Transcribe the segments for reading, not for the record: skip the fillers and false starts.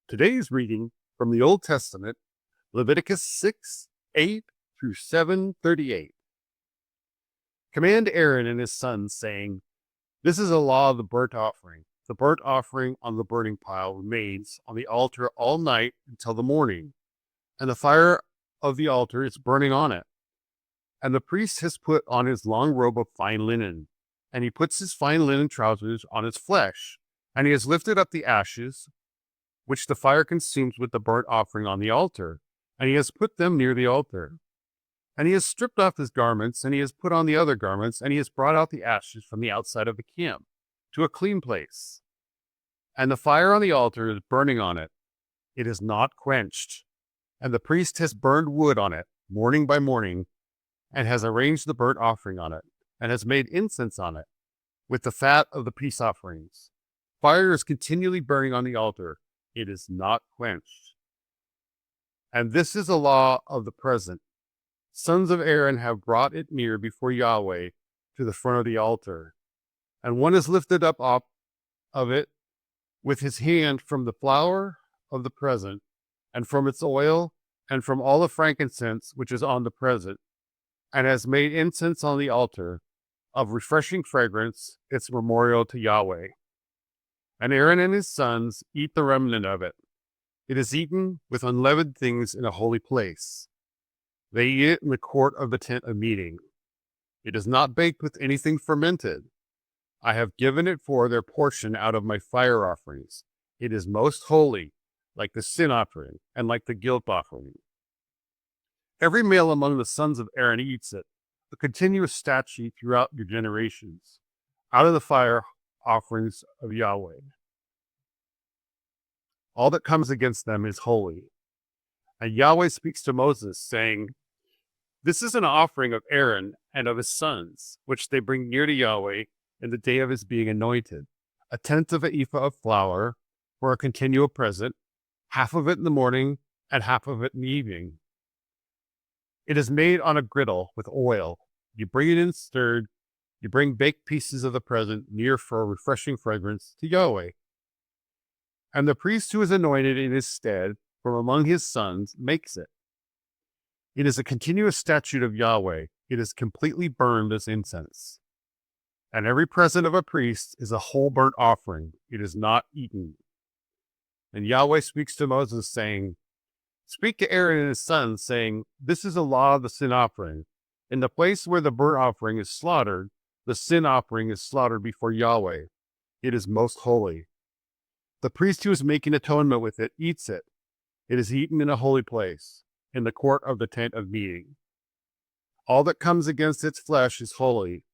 Today's reading from the Old Testament, Leviticus 6:8 through 7:38. Command Aaron and his sons, saying, This is a law of the burnt offering. The burnt offering on the burning pile remains on the altar all night until the morning, and the fire of the altar is burning on it. And the priest has put on his long robe of fine linen, and he puts his fine linen trousers on his flesh, and he has lifted up the ashes which the fire consumes with the burnt offering on the altar, and he has put them near the altar. And he has stripped off his garments, and he has put on the other garments, and he has brought out the ashes from the outside of the camp to a clean place. And the fire on the altar is burning on it. It is not quenched. And the priest has burned wood on it, morning by morning, and has arranged the burnt offering on it, and has made incense on it, with the fat of the peace offerings. Fire is continually burning on the altar. It is not quenched. And this is a law of the present. Sons of Aaron have brought it near before Yahweh to the front of the altar. And one is lifted up off of it with his hand from the flour of the present, and from its oil, and from all the frankincense which is on the present, and has made incense on the altar of refreshing fragrance, its memorial to Yahweh. And Aaron and his sons eat the remnant of it. It is eaten with unleavened things in a holy place. They eat it in the court of the tent of meeting. It is not baked with anything fermented. I have given it for their portion out of my fire offerings. It is most holy, like the sin offering and like the guilt offering. Every male among the sons of Aaron eats it, a continuous statute throughout your generations, out of the fire offerings of Yahweh. All that comes against them is holy. And Yahweh speaks to Moses, saying, This is an offering of Aaron and of his sons, which they bring near to Yahweh in the day of his being anointed, a tenth of an ephah of flour for a continual present, half of it in the morning and half of it in the evening. It is made on a griddle with oil. You bring it in stirred. You bring baked pieces of the present near for a refreshing fragrance to Yahweh. And the priest who is anointed in his stead from among his sons makes it. It is a continuous statute of Yahweh. It is completely burned as incense. And every present of a priest is a whole burnt offering. It is not eaten. And Yahweh speaks to Moses, saying, Speak to Aaron and his sons, saying, This is a law of the sin offering. In the place where the burnt offering is slaughtered, the sin offering is slaughtered before Yahweh. It is most holy. The priest who is making atonement with it eats it. It is eaten in a holy place, in the court of the tent of meeting. All that comes against its flesh is holy.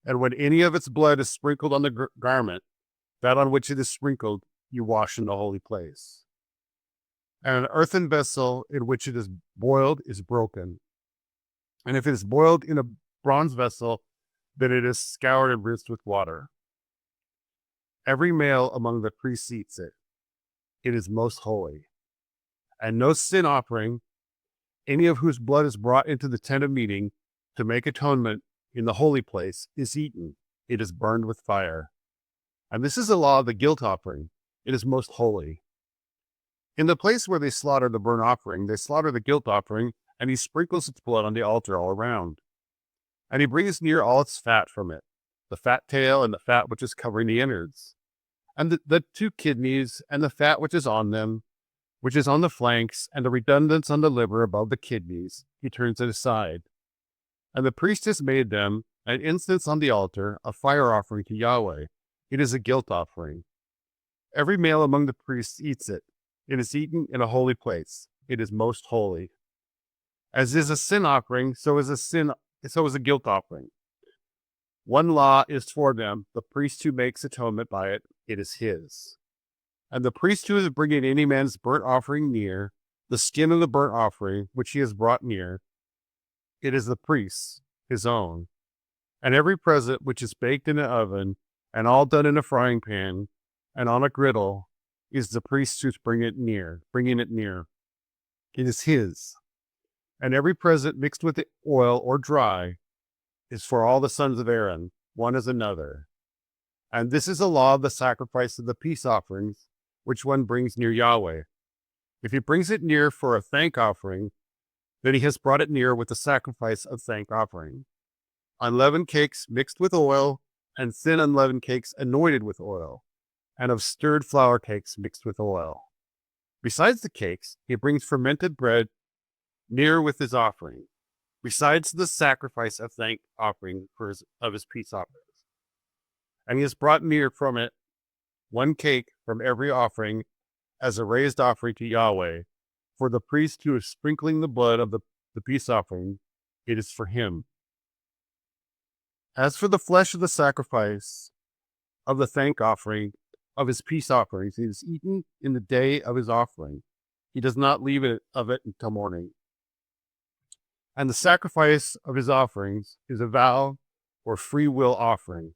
And when any of its blood is sprinkled on the garment, that on which it is sprinkled, you wash in the holy place. And an earthen vessel in which it is boiled is broken. And if it is boiled in a bronze vessel, then it is scoured and rinsed with water. Every male among the priests eats it. It is most holy. And no sin offering, any of whose blood is brought into the tent of meeting to make atonement in the holy place, is eaten. It is burned with fire. And this is the law of the guilt offering. It is most holy. In the place where they slaughter the burnt offering, they slaughter the guilt offering, and he sprinkles its blood on the altar all around. And he brings near all its fat from it, the fat tail and the fat which is covering the innards, and the 2 kidneys and the fat which is on them, which is on the flanks, and the redundance on the liver above the kidneys. He turns it aside. And the priest has made them an incense on the altar, a fire offering to Yahweh. It is a guilt offering. Every male among the priests eats it. It is eaten in a holy place. It is most holy. As is a sin offering, so is a guilt offering. One law is for them, the priest who makes atonement by it, it is his. And the priest who is bringing any man's burnt offering near, the skin of the burnt offering, which he has brought near, it is the priest's, his own. And every present which is baked in an oven, and all done in a frying pan, and on a griddle, is the priest who's bringing it near. It is his. And every present mixed with oil or dry is for all the sons of Aaron, one as another. And this is a law of the sacrifice of the peace offerings, which one brings near Yahweh. If he brings it near for a thank offering, then he has brought it near with the sacrifice of thank offering. Unleavened cakes mixed with oil, and thin unleavened cakes anointed with oil, and of stirred flour cakes mixed with oil. Besides the cakes, he brings fermented bread near with his offering, besides the sacrifice of thank offering of his peace offerings. And he has brought near from it one cake from every offering as a raised offering to Yahweh. For the priest who is sprinkling the blood of the peace offering, it is for him. As for the flesh of the sacrifice of the thank offering of his peace offerings, it is eaten in the day of his offering. He does not leave it of it until morning. And the sacrifice of his offerings is a vow or free will offering.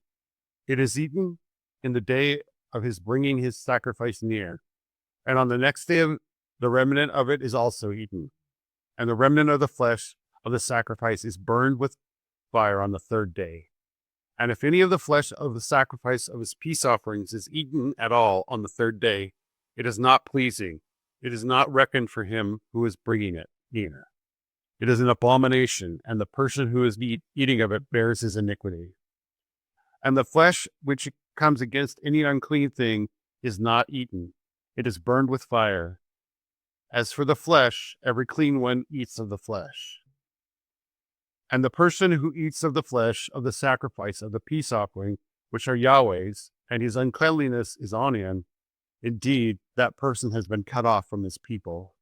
It is eaten in the day of his bringing his sacrifice near. And on the next day, the remnant of it is also eaten. And the remnant of the flesh of the sacrifice is burned with fire on the third day. And if any of the flesh of the sacrifice of his peace offerings is eaten at all on the third day, it is not pleasing. It is not reckoned for him who is bringing it near. It is an abomination, and the person who is eating of it bears his iniquity. And the flesh which comes against any unclean thing is not eaten. It is burned with fire. As for the flesh, every clean one eats of the flesh. And the person who eats of the flesh of the sacrifice of the peace offering, which are Yahweh's, and his uncleanliness is on him, indeed, that person has been cut off from his people.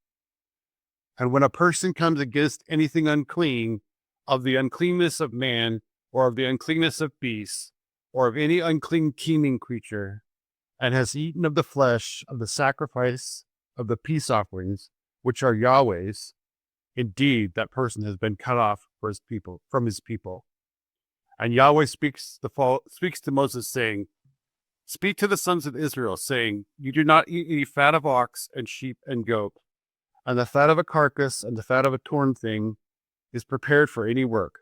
And when a person comes against anything unclean, of the uncleanness of man, or of the uncleanness of beasts, or of any unclean teeming creature, and has eaten of the flesh of the sacrifice of the peace offerings, which are Yahweh's, indeed, that person has been cut off from his people. And Yahweh speaks to Moses, saying, "Speak to the sons of Israel, saying, you do not eat any fat of ox and sheep and goat, and the fat of a carcass and the fat of a torn thing is prepared for any work,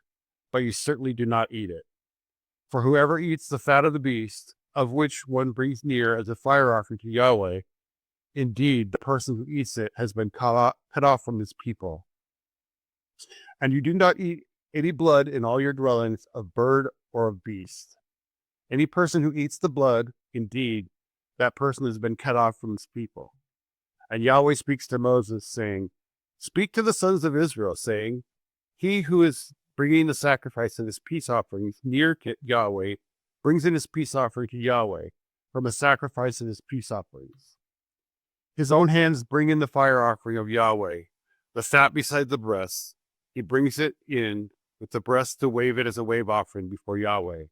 but you certainly do not eat it. For whoever eats the fat of the beast, of which one brings near as a fire offering to Yahweh, indeed, the person who eats it has been cut off from his people. And you do not eat any blood in all your dwellings of bird or of beast. Any person who eats the blood, indeed, that person has been cut off from his people." And Yahweh speaks to Moses, saying, "Speak to the sons of Israel, saying, he who is bringing the sacrifice of his peace offerings near Yahweh brings in his peace offering to Yahweh from a sacrifice of his peace offerings. His own hands bring in the fire offering of Yahweh, the fat beside the breasts. He brings it in with the breasts to wave it as a wave offering before Yahweh.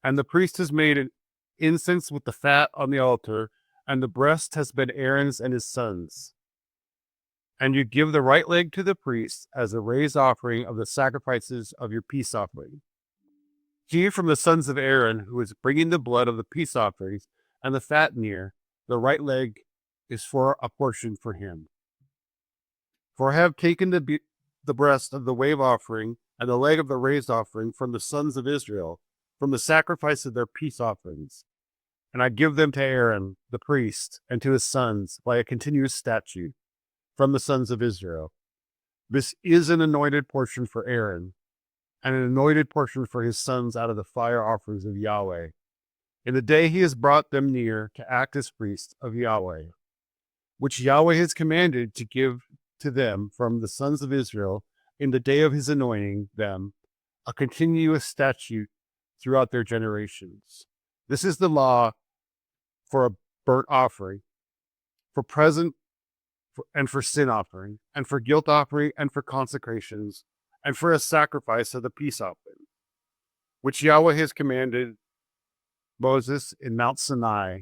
And the priest has made an incense with the fat on the altar, and the breast has been Aaron's and his sons. And you give the right leg to the priest as a raised offering of the sacrifices of your peace offering. He from the sons of Aaron, who is bringing the blood of the peace offerings and the fat near, the right leg is for a portion for him. For I have taken the breast of the wave offering and the leg of the raised offering from the sons of Israel, from the sacrifice of their peace offerings. And I give them to Aaron, the priest, and to his sons by a continuous statute from the sons of Israel. This is an anointed portion for Aaron, and an anointed portion for his sons out of the fire offerings of Yahweh, in the day he has brought them near to act as priests of Yahweh, which Yahweh has commanded to give to them from the sons of Israel in the day of his anointing them, a continuous statute throughout their generations. This is the law for a burnt offering, for present and for sin offering, and for guilt offering, and for consecrations, and for a sacrifice of the peace offering, which Yahweh has commanded Moses in Mount Sinai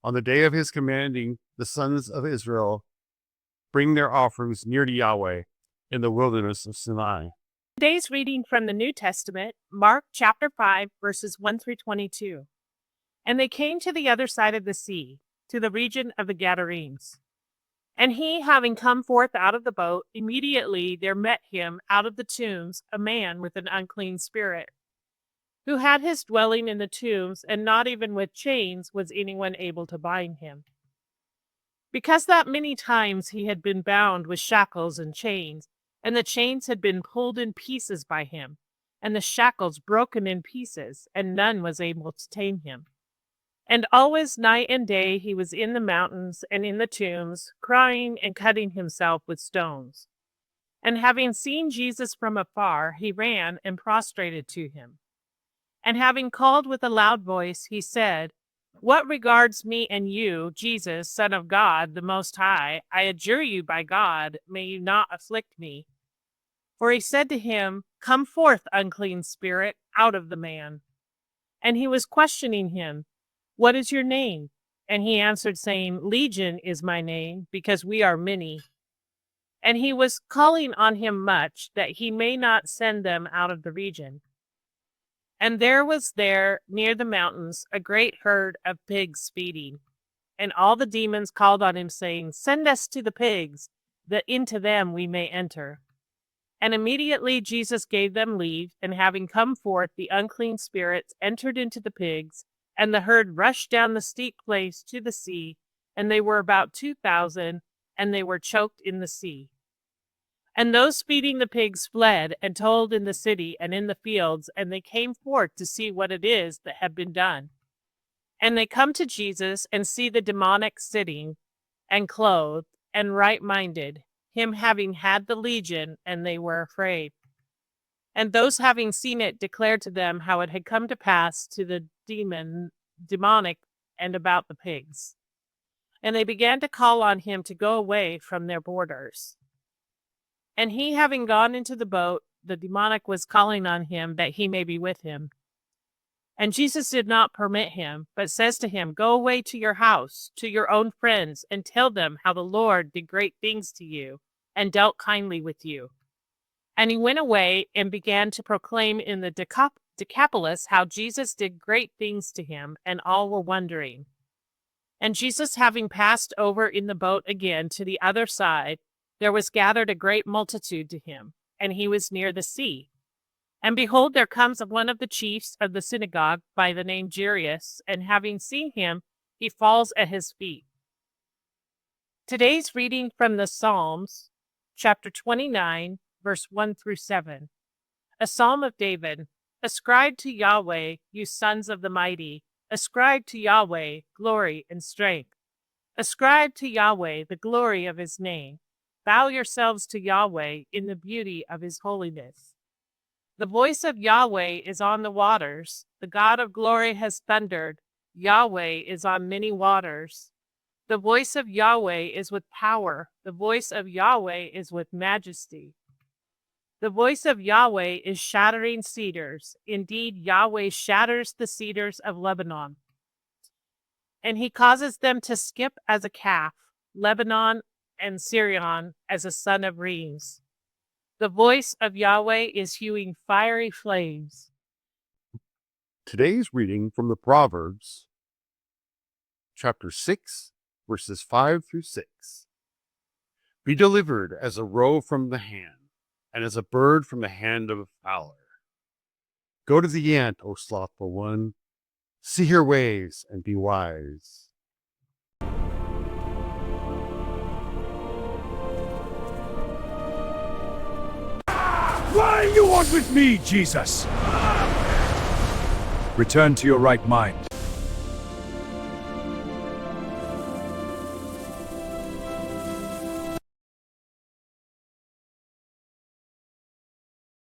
on the day of his commanding the sons of Israel bring their offerings near to Yahweh in the wilderness of Sinai. Today's reading from the New Testament, Mark chapter 5, verses 1 through 22. And they came to the other side of the sea, to the region of the Gadarenes. And he, having come forth out of the boat, immediately there met him out of the tombs a man with an unclean spirit, who had his dwelling in the tombs, and not even with chains was anyone able to bind him, because that many times he had been bound with shackles and chains, and the chains had been pulled in pieces by him, and the shackles broken in pieces, and none was able to tame him. And always night and day he was in the mountains and in the tombs, crying and cutting himself with stones. And having seen Jesus from afar, he ran and prostrated to him. And having called with a loud voice, he said, What regards me and you, Jesus, Son of God, the Most High, I adjure you by God, may you not afflict me. For he said to him, Come forth, unclean spirit, out of the man. And he was questioning him, What is your name? And he answered, saying, Legion is my name, because we are many. And he was calling on him much, that he may not send them out of the region. And there was there, near the mountains, a great herd of pigs feeding. And all the demons called on him, saying, Send us to the pigs, that into them we may enter. And immediately Jesus gave them leave, and having come forth, the unclean spirits entered into the pigs, and the herd rushed down the steep place to the sea, and they were about 2,000, and they were choked in the sea. And those feeding the pigs fled, and told in the city and in the fields, and they came forth to see what it is that had been done. And they come to Jesus, and see the demonic sitting, and clothed, and right-minded, him having had the legion, and they were afraid. And those having seen it declared to them how it had come to pass to the demonic and about the pigs. And they began to call on him to go away from their borders. And he having gone into the boat, the demonic was calling on him that he may be with him. And Jesus did not permit him, but says to him, Go away to your house, to your own friends, and tell them how the Lord did great things to you, and dealt kindly with you. And he went away and began to proclaim in the Decapolis how Jesus did great things to him, and all were wondering. And Jesus, having passed over in the boat again to the other side, there was gathered a great multitude to him, and he was near the sea. And behold, there comes one of the chiefs of the synagogue by the name Jairus, and having seen him, he falls at his feet. Today's reading from the Psalms, chapter 29, verse 1 through 7. A psalm of David. Ascribe to Yahweh, you sons of the mighty. Ascribe to Yahweh glory and strength. Ascribe to Yahweh the glory of his name. Bow yourselves to Yahweh in the beauty of his holiness. The voice of Yahweh is on the waters. The God of glory has thundered. Yahweh is on many waters. The voice of Yahweh is with power. The voice of Yahweh is with majesty. The voice of Yahweh is shattering cedars. Indeed, Yahweh shatters the cedars of Lebanon. And he causes them to skip as a calf, Lebanon and Syrian as a son of reeds. The voice of Yahweh is hewing fiery flames. Today's reading from the Proverbs, chapter 6, verses 5 through 6. Be delivered as a roe from the hand, and as a bird from the hand of a fowler. Go to the ant, O slothful one. See her ways and be wise. Why you want with me, Jesus? Return to your right mind.